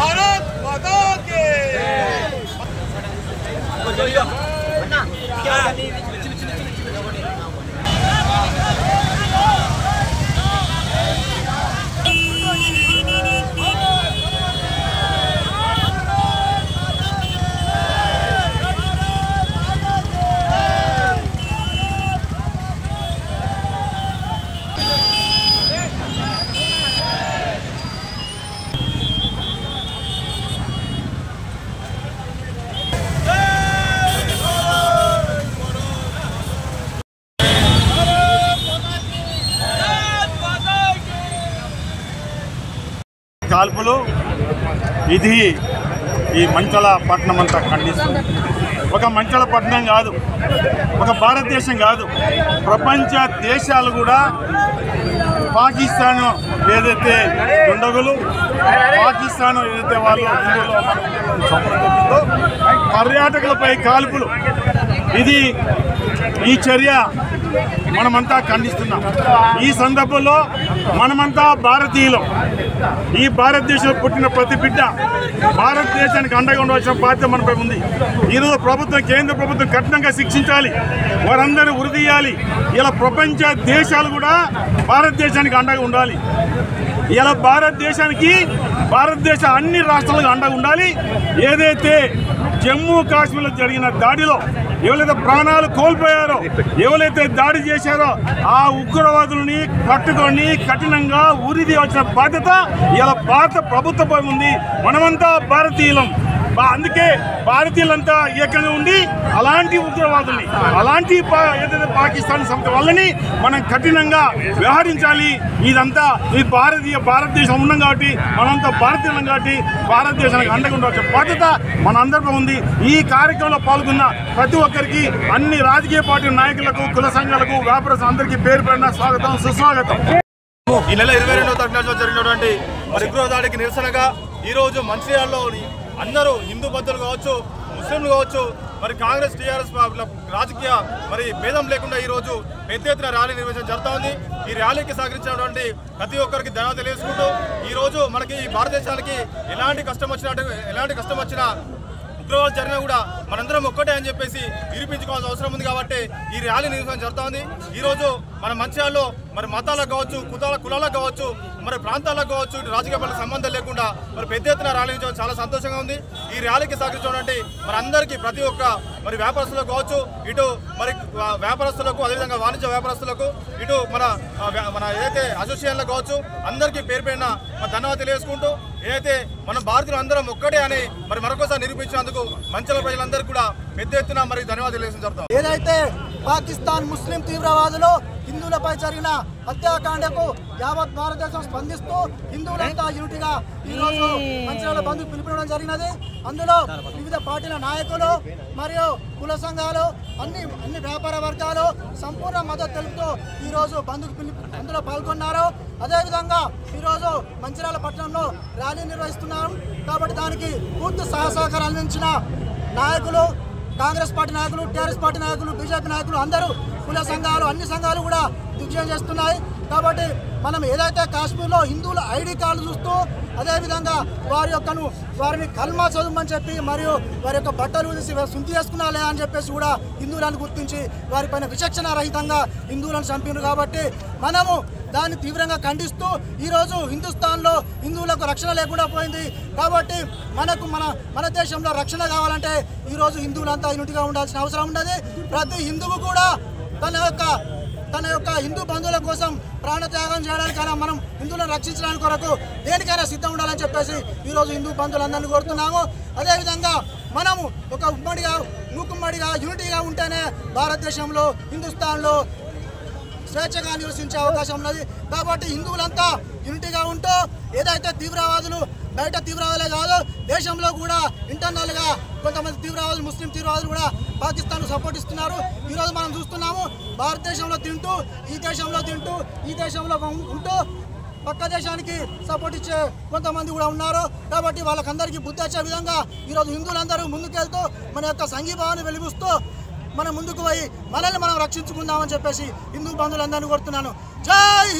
भारत माता के కాల్పులు ఇది ఈ మంచళ పట్టణం అంతా ఖండిస్తుంది. ఒక మంచళ పట్టణం కాదు, ఒక భారతదేశం కాదు, ప్రపంచ దేశాలు కూడా పాకిస్తాన్ ఏదైతే దుండగులు పాకిస్తాన్ ఏదైతే వాళ్ళు సంప్రదించిందో పర్యాటకులపై కాల్పులు, ఇది ఈ చర్య మనమంతా ఖండిస్తున్నాం. ఈ సందర్భంలో మనమంతా భారతీయులం. ఈ భారతదేశంలో పుట్టిన ప్రతి బిడ్డ భారతదేశానికి అండగా ఉండవలసిన బాధ్యత మనపై ఉంది. ఈరోజు ప్రభుత్వం, కేంద్ర ప్రభుత్వం కఠినంగా శిక్షించాలి, వారందరూ ఉరిదీయాలి. ఇలా ప్రపంచ దేశాలు కూడా భారతదేశానికి అండగా ఉండాలి. ఇలా భారతదేశ అన్ని రాష్ట్రాలకు అండగా ఉండాలి. ఏదైతే జమ్మూ కాశ్మీర్లో జరిగిన దాడిలో ఎవరైతే ప్రాణాలు కోల్పోయారో, ఎవరైతే దాడి చేశారో ఆ ఉగ్రవాదులని పట్టుకొని కఠినంగా ఉరిదీయాల్సిన బాధ్యత ఇలా భారత ప్రభుత్వంపై ఉంది. మనమంతా భారతీయులం. అందుకే భారతీయులంతా ఏకంగా ఉండి అలాంటి ఉగ్రవాదుల్ని, అలాంటి ఏదైతే పాకిస్తాన్ సంస్థ వాళ్ళని మనం కఠినంగా వ్యవహరించాలి. ఇదంతా ఈ భారతదేశం ఉన్నాం కాబట్టి, మనంతా భారతీయులం కాబట్టి భారతదేశానికి అండగా ఉండాల్సిన బాధ్యత మన అందరిపై ఉంది. ఈ కార్యక్రమంలో పాల్గొన్న ప్రతి ఒక్కరికి, అన్ని రాజకీయ పార్టీ నాయకులకు, కుల సంఘాలకు, వ్యాపారస్తులు అందరికీ పేరు పేరున స్వాగతం, సుస్వాగతం. ఈ నెల 22వ తారీఖున జరిగినటువంటి ఉగ్రవాద దాడికి నిరసనగా ఈరోజు మంచిర్యాలలోని అందరూ హిందూ బంధువులు కావచ్చు, ముస్లింలు కావచ్చు, మరి కాంగ్రెస్ టీఆర్ఎస్ రాజకీయ భేదం లేకుండా ఈరోజు పెద్ద ఎత్తున ర్యాలీ నిర్వహించడం జరుగుతూ ఉంది. ఈ ర్యాలీకి సహకరించినటువంటి ప్రతి ఒక్కరికి ధన్యవాదాలు తెలియజేసుకుంటూ, ఈరోజు మనకి భారతదేశానికి ఎలాంటి కష్టం వచ్చినా ఉగ్రవాదం జరిగినా కూడా మనందరం ఒక్కటే అని చెప్పేసి నిరూపించుకోవాల్సిన అవసరం ఉంది. కాబట్టి ఈ ర్యాలీ నిర్వహించడం జరుగుతుంది. ఈరోజు మన మంచిర్యాలలో మతాలకు కావచ్చు, కులాలకు కావచ్చు, ప్రాంతాలకు కావచ్చు, రాజకీయ పట్ల సంబంధం లేకుండా పెద్ద ఎత్తున ర్యాలీ నిర్వహించడం చాలా సంతోషంగా ఉంది. ఈ ర్యాలీకి సహకరించినటువంటి అందరికీ, ప్రతి ఒక్క వ్యాపారస్తులకు కావచ్చు, ఇటు వ్యాపారస్తులకు, అదేవిధంగా వాణిజ్య వ్యాపారస్తులకు, ఇటు మన ఏదైతే అసోసియేషన్లకు కావచ్చు, అందరికీ పేరు పేరున ధన్యవాదాలు తెలియజేసుకుంటూ, ఏదైతే మన భారతీయులు అందరం ఒక్కటే అని మరొకసారి నిరూపించినందుకు మంచిర్యాల ప్రజలందరికీ కూడా పెద్ద ఎత్తున ధన్యవాదాలు తెలియజేయడం జరుగుతుంది. ఏదైతే పాకిస్తాన్ ముస్లిం తీవ్రవాదులు హిందువులపై జరిగిన హత్యాకాండకు యావత్ భారతదేశం స్పందిస్తూ హిందువులంతా యూనిటీగా ఈరోజు మంచిర్యాల బంద్కు పిలుపునివ్వడం జరిగినది. అందులో వివిధ పార్టీల నాయకులు మరియు కుల సంఘాలు, అన్ని వ్యాపార వర్గాలు సంపూర్ణ మద్దతు తెలుపుతూ ఈరోజు బంద్కు అందులో పాల్గొన్నారు. అదేవిధంగా ఈరోజు మంచిర్యాల పట్టణంలో ర్యాలీ నిర్వహిస్తున్నారు. కాబట్టి దానికి పూర్తి సహకారం అందించిన నాయకులు, కాంగ్రెస్ పార్టీ నాయకులు, టీఆర్ఎస్ పార్టీ నాయకులు, బీజేపీ నాయకులు, అందరూ కుల సంఘాలు, అన్ని సంఘాలు కూడా దిగ్విజయం చేస్తున్నాయి. కాబట్టి మనం ఏదైతే కాశ్మీర్లో హిందువుల ఐడి కార్డు చూస్తూ, అదేవిధంగా వారిని కల్మా చదవమని చెప్పి, మరియు వారి యొక్క బట్టలు తీసి శుద్ధి చేసుకున్నాలే అని చెప్పేసి కూడా హిందువులను గుర్తించి వారిపైన విచక్షణ రహితంగా హిందువులను చంపినారు. కాబట్టి మనము దాన్ని తీవ్రంగా ఖండిస్తూ, ఈరోజు హిందుస్థాన్లో హిందువులకు రక్షణ లేకుండా పోయింది. కాబట్టి మన దేశంలో రక్షణ కావాలంటే ఈరోజు హిందువులంతా యూనిట్గా ఉండాల్సిన అవసరం ఉన్నది. ప్రతి హిందువు కూడా తన యొక్క హిందూ బంధువుల కోసం ప్రాణత్యాగం చేయడానికైనా, మనం హిందువులను రక్షించడానికి కొరకు దేనికైనా సిద్ధం ఉండాలని చెప్పేసి ఈరోజు హిందూ బంధువులందరినీ కోరుతున్నాము. అదేవిధంగా మనము ఒక మూకుమ్మడిగా యూనిటీగా ఉంటేనే భారతదేశంలో, హిందుస్థాన్లో స్వేచ్ఛగా నివసించే అవకాశం ఉన్నది. కాబట్టి హిందువులంతా యూనిటీగా ఉంటూ, ఏదైతే తీవ్రవాదులు బయట తీవ్రవాదులే కాదు, దేశంలో కూడా ఇంటర్నల్గా కొంతమంది తీవ్రవాదులు, ముస్లిం తీవ్రవాదులు కూడా పాకిస్తాన్కు సపోర్ట్ ఇస్తున్నారు. ఈరోజు మనం చూస్తున్నాము, భారతదేశంలో తింటూ, ఈ దేశంలో ఉంటూ పక్క దేశానికి సపోర్ట్ ఇచ్చే కొంతమంది కూడా ఉన్నారు. కాబట్టి వాళ్ళకందరికీ బుద్ధి వచ్చే విధంగా ఈరోజు హిందువులందరూ ముందుకెళ్తూ మన యొక్క సంఘీభావాన్ని వెలిగిస్తూ మనం ముందుకు పోయి మనల్ని మనం రక్షించుకుందామని చెప్పేసి హిందూ బంధువులందరినీ కోరుతున్నాను. జై